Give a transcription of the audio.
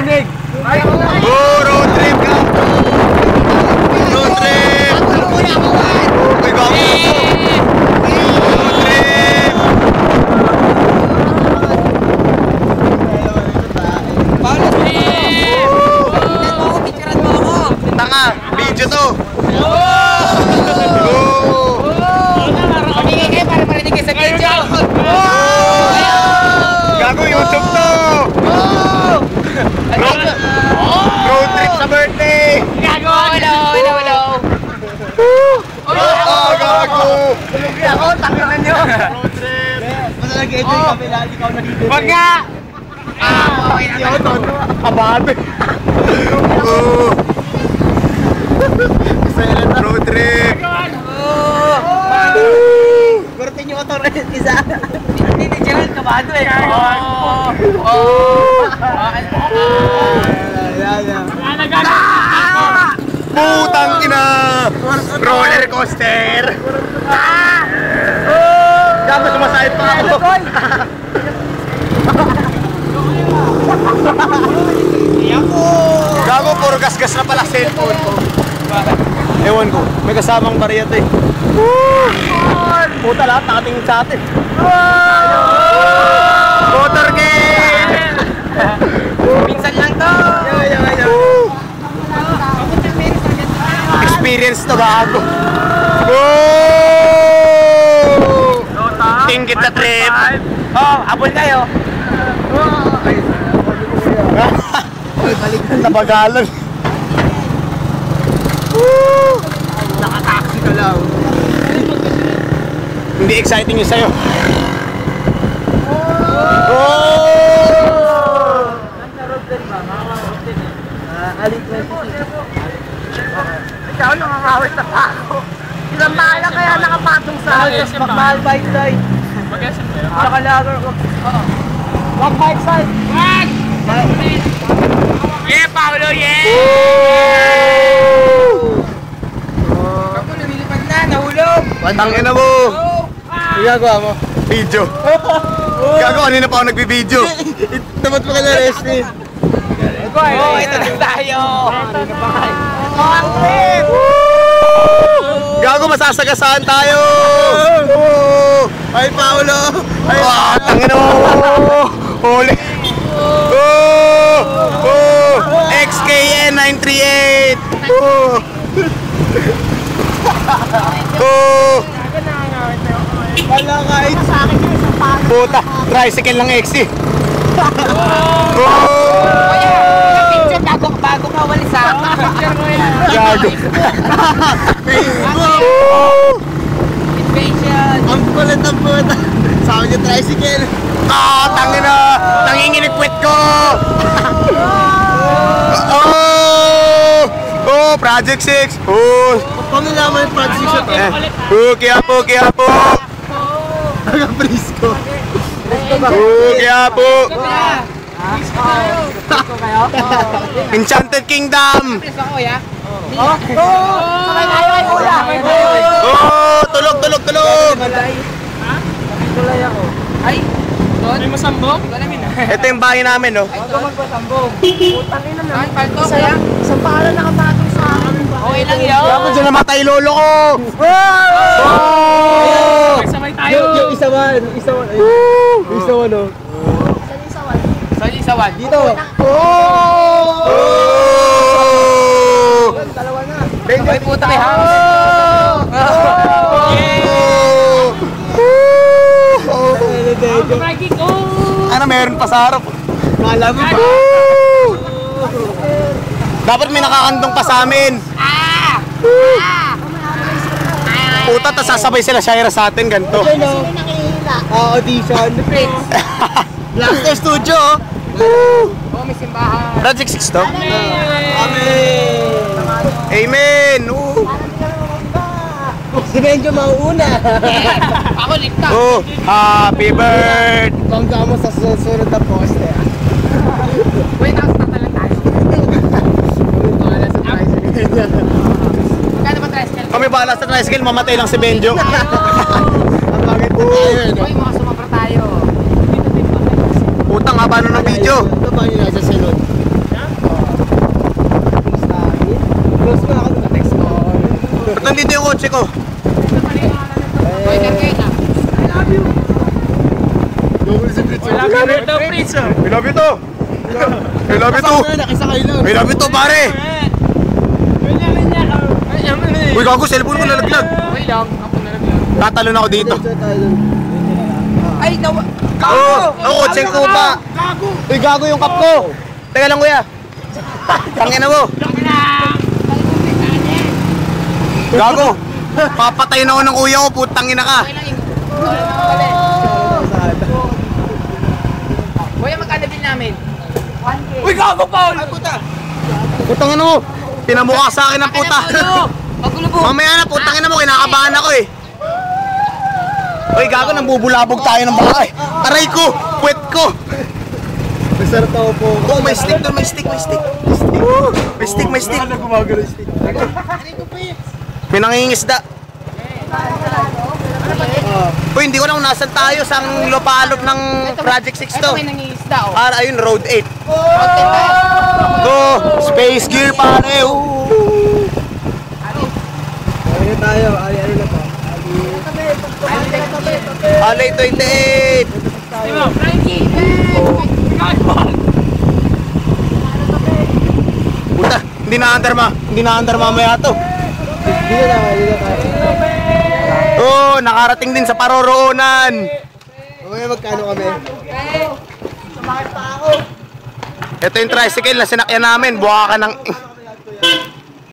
narinig. Road trip ka! Road trip! Uy, gago! Road trip! Paolo, picturean mo ako. Tanga, video to! Pagiging kayo para marinig kayo sa video. Gago, YouTube to! Road trip sa birthday! Gago! Hello! Oh, gago! Tulog ako, tanginan nyo! Road trip. Basta nag-enjoy kami lahat, ikaw nandito. Wag nga! Kabado. Road trip! Gurutin yung motor isa. Hindi ni Gerald kabado eh. Putang ina! Roller coaster! Gago, sumasayad pa ako! Gago, puro gas-gas na pala cellphone ko. Ewan ko, may kasamang bariyat eh. Puta, lahat nakatingin sa atin. Motorcade! Minsan lang to. Experience to, gago. Tingkit na trip. Oh, abol kayo. Nabagalan. Nakataksi ka lang. Hindi exciting yung sa'yo. Ikaw nangangawit na pa ako. Ilang mahal kaya nakapatong sa akin. Magmahal bike side. Saka lager. Wag bike side. Wag! Yeah, Paolo, yeah! Ako lumilipad na, nahulog. Tangina mo. Ginagawa mo. Video. Gago, kanina pa ako nagbibideo. Dapat mo ka na-rested. Oh, ito na tayo. Ang trip! Gago, masasagasaan tayo. Ay, Paolo! Ay, Tangina mo. Huli. XKN 938. wala kahit sa akin yun, sa pangit. Puta, tricycle lang XC. Kaya, picture bago ka walis ha. Picture mo yan. Gago. Invasion. Ang kulit ang puta. Sa akin yung tricycle. Tangina. Nanginginig-quit ko. Project 6. Paano naman yung project Kiapo. Ang Prisco. Kiapo. Enchanted Kingdom. Ako ya. Sabay tayo ay kuya. Tulog. Kulay ako. Ay, doon? May masambong? Ito namin Ito yung bahay namin, no? Huwag ka magpasambong. Putang ina na. palto kaya? Sa pala nakapatong sa akin. Okay lang yun. Gago, dyan namatay lolo ko. Sabay tayo. Yung isa man. Isa man, oh. Sorry, sawan. Dito. Dalawa na. Sabay puta kay Ham. Ano, meron pa sa harap. Kala mo ba? Dapat may nakakandong pa sa amin. Puta, tas sasabay sila Shira sa atin, ganito. Audition. Blaster Studio. Oh, may simbahan. Project 6 to. Amen. Amen. Si Benjo mauuna. Ako ligtas. Happy birthday. Bangga mo sa susunod na poste. Wait, nakastata lang tayo. Wala sa tricycle. Magkano ba tricycle? Kami bahala sa tricycle, mamatay lang si Benjo. Ang bakit na tayo, no? Uy, mga sumabra tayo. Putang haba nun ng video. Ito ba yung nasa salon? nandito yung kotse ko. Wala ka na daw, Prince. I love you to. I love you to. I love you to, pare. Uy, gago, cellphone ko nalaglag. Tatalon ako dito. Ay, nawa. Oo, ang kotseng ko pa. Uy, gago yung cup ko. Teka lang, kuya. Tangina mo. Gago. Papatayin ako ng kuya ko, putang ina ka. Kuya, magkano din namin? 1K. Uy, gago, Paul! Putang ina mo. Pinamukha sa akin ng puta. Pagulo po. Mamaya na, putang ina mo, kinakabahan ako eh. Uy, gago, nambubulabog tayo ng baka eh. Aray ko, puwet ko. Masarap ako po. Oh, may stick doon, may stick, may stick. May stick, may stick. Ano gumagano yung stick? May nangingisda. Uy, hindi ko lang kung nasan tayo sa lopalop ng Project 6 to. Ito may nangingisda oh. Ayun, Road 8. Go! Space gear pare! Ano tayo? Ano na po? Alay 28! Puta, hindi na under mamaya to. Hindi na tayo. Oh, nakarating din sa paroroonan. Okay, magkano kami? Ito yung tricycle na sinakyan namin. Buha ka ng...